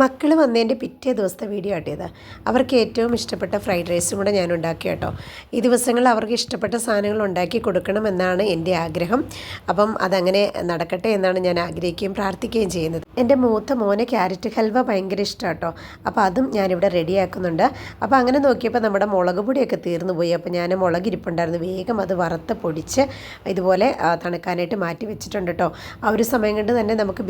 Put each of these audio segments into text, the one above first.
മക്കൾ വന്നതിൻ്റെ പിറ്റേ ദിവസത്തെ വീഡിയോ ആട്ടിയത്. അവർക്ക് ഏറ്റവും ഇഷ്ടപ്പെട്ട ഫ്രൈഡ് റൈസും കൂടെ ഞാൻ ഉണ്ടാക്കി കേട്ടോ. ഈ ദിവസങ്ങളിൽ അവർക്ക് ഇഷ്ടപ്പെട്ട സാധനങ്ങൾ ഉണ്ടാക്കി കൊടുക്കണമെന്നാണ് എൻ്റെ ആഗ്രഹം. അപ്പം അതങ്ങനെ നടക്കട്ടെ എന്നാണ് ഞാൻ ആഗ്രഹിക്കുകയും പ്രാർത്ഥിക്കുകയും ചെയ്യുന്നത്. എൻ്റെ മൂത്ത മോനെ ക്യാരറ്റ് ഹൽവ ഭയങ്കര ഇഷ്ടമാണ് കേട്ടോ. അപ്പോൾ അതും ഞാനിവിടെ റെഡിയാക്കുന്നുണ്ട്. അപ്പോൾ അങ്ങനെ നോക്കിയപ്പോൾ നമ്മുടെ മുളക് പൊടിയൊക്കെ തീർന്നു പോയി. അപ്പോൾ ഞാൻ മുളകിരിപ്പുണ്ടായിരുന്നു, വേഗം അത് വറുത്ത് പൊടിച്ച് ഇതുപോലെ തണുക്കാനായിട്ട് മാറ്റി വെച്ചിട്ടുണ്ട് കേട്ടോ. ആ ഒരു സമയം കൊണ്ട് തന്നെ നമുക്ക്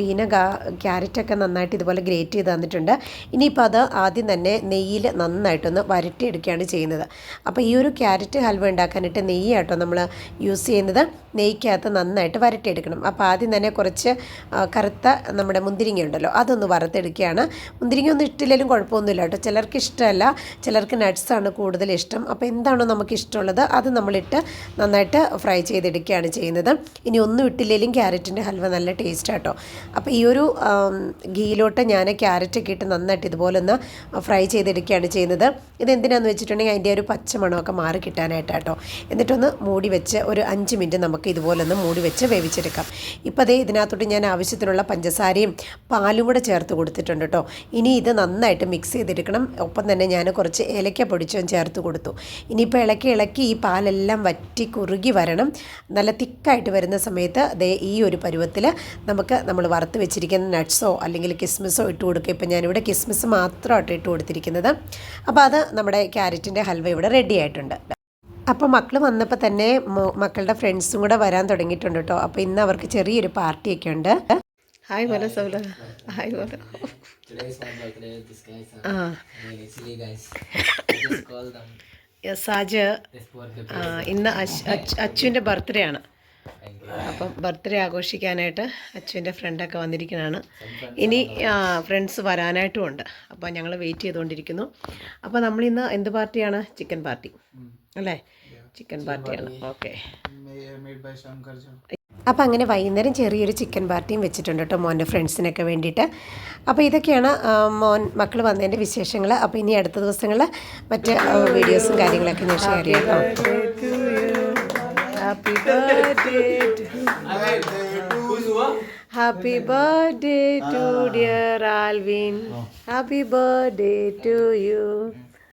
ക്യാരറ്റൊക്കെ നന്നായിട്ട് ഇതുപോലെ ഗ്രേറ്റ് ചെയ്ത് തന്നിട്ടുണ്ട്. ഇനിയിപ്പോൾ അത് ആദ്യം തന്നെ നെയ്യിൽ നന്നായിട്ടൊന്ന് വരട്ടിയെടുക്കുകയാണ് ചെയ്യുന്നത്. അപ്പോൾ ഈ ഒരു ക്യാരറ്റ് ഹൽവ ഉണ്ടാക്കാനായിട്ട് നെയ്യാട്ടോ നമ്മൾ യൂസ് ചെയ്യുന്നത്. നെയ്ക്കകത്ത് നന്നായിട്ട് വരട്ടിയെടുക്കണം. അപ്പോൾ ആദ്യം തന്നെ കുറച്ച് കറുത്ത നമ്മുടെ മുന്തിരിങ്ങ ഉണ്ടല്ലോ, അതൊന്ന് വറുത്തെടുക്കുകയാണ്. മുന്തിരിങ്ങ ഒന്നും ഇട്ടില്ലെങ്കിലും കുഴപ്പമൊന്നുമില്ല കേട്ടോ. ചിലർക്ക് ഇഷ്ടമല്ല, ചിലർക്ക് നട്ട്സാണ് കൂടുതൽ ഇഷ്ടം. അപ്പോൾ എന്താണോ നമുക്ക് ഇഷ്ടമുള്ളത് അത് നമ്മളിട്ട് നന്നായിട്ട് ഫ്രൈ ചെയ്തെടുക്കുകയാണ് ചെയ്യുന്നത്. ഇനി ഒന്നും ഇട്ടില്ലെങ്കിലും ക്യാരറ്റിൻ്റെ ഹൽവ നല്ല ടേസ്റ്റ് ആട്ടോ. അപ്പോൾ ഈ ഒരു ഗീയിലോട്ട് ഞാൻ ക്യാരറ്റൊക്കെ ഇട്ട് നന്നായിട്ട് ഇതുപോലെ ഒന്ന് ഫ്രൈ ചെയ്തെടുക്കുകയാണ് ചെയ്യുന്നത്. ഇതെന്തിനാണെന്ന് വെച്ചിട്ടുണ്ടെങ്കിൽ അതിൻ്റെ ഒരു പച്ചമണമൊക്കെ മാറി കിട്ടാനായിട്ടാട്ടോ. എന്നിട്ടൊന്ന് മൂടി വെച്ച് ഒരു 5 മിനിറ്റ് നമുക്ക് ഇതുപോലെ ഒന്ന് മൂടി വെച്ച് വേവിച്ചെടുക്കാം. ഇപ്പോൾ അതേ ഇതിനകത്തോട്ട് ഞാൻ ആവശ്യത്തിനുള്ള പഞ്ചസാരയും പാലും കൂടെ ചേർത്ത് കൊടുത്തിട്ടുണ്ട് കേട്ടോ. ഇനി ഇത് നന്നായിട്ട് മിക്സ് ചെയ്തെടുക്കണം. ഒപ്പം തന്നെ ഞാൻ കുറച്ച് ഏലക്ക പൊടിച്ചും ചേർത്ത് കൊടുത്തു. ഇനിയിപ്പോൾ ഇളക്കി ഈ പാലെല്ലാം വറ്റി കുറുകി വരണം. നല്ല തിക്കായിട്ട് വരുന്ന സമയത്ത് അതേ ഈ ഒരു പരുവത്തിൽ നമുക്ക് നമ്മൾ വറുത്ത് വെച്ചിരിക്കുന്ന നട്ട്സോ അല്ലെങ്കിൽ കിസ്മിസോ ഇട്ട് കൊടുക്കുക. ഇപ്പം ഞാനിവിടെ കിസ്മിസ് മാത്രമായിട്ട് ഇട്ട് കൊടുത്തിരിക്കുന്നത്. അപ്പോൾ അത് നമ്മുടെ ക്യാരറ്റിൻ്റെ ഹൽവ ഇവിടെ റെഡി ആയിട്ടുണ്ട്. അപ്പോൾ മക്കൾ വന്നപ്പോൾ തന്നെ മക്കളുടെ ഫ്രണ്ട്സും കൂടെ വരാൻ തുടങ്ങിയിട്ടുണ്ട് കേട്ടോ. അപ്പോൾ ഇന്ന് അവർക്ക് ചെറിയൊരു പാർട്ടിയൊക്കെ ഉണ്ട്. ഹായ് പോലെ സൗല, ഹായ് പോലെ. സാജ് ഇന്ന് അച്ചുവിൻ്റെ ബർത്ത്ഡേ ആണ്. അപ്പം ബർത്ത്ഡേ ആഘോഷിക്കാനായിട്ട് അച്ഛൻ്റെ ഫ്രണ്ടൊക്കെ വന്നിരിക്കുന്നതാണ്. ഇനി ഫ്രണ്ട്സ് വരാനായിട്ടും ഉണ്ട്. അപ്പോൾ ഞങ്ങൾ വെയിറ്റ് ചെയ്തുകൊണ്ടിരിക്കുന്നു. അപ്പോൾ നമ്മളിന്ന് എന്ത് പാർട്ടിയാണ്? ചിക്കൻ പാർട്ടി അല്ലേ? ചിക്കൻ പാർട്ടിയാണ്. ഓക്കെ. അപ്പോൾ അങ്ങനെ വൈകുന്നേരം ചെറിയൊരു ചിക്കൻ പാർട്ടിയും വെച്ചിട്ടുണ്ട് കേട്ടോ മോൻ്റെ ഫ്രണ്ട്സിനൊക്കെ വേണ്ടിയിട്ട്. അപ്പോൾ ഇതൊക്കെയാണ് മക്കൾ വന്നതിൻ്റെ വിശേഷങ്ങൾ. അപ്പോൾ ഇനി അടുത്ത ദിവസങ്ങളിൽ മറ്റ് വീഡിയോസും കാര്യങ്ങളൊക്കെ ഞാൻ ഷെയർ ചെയ്യാം കേട്ടോ. Happy birthday Happy birthday to dear Alvin. Happy birthday to you.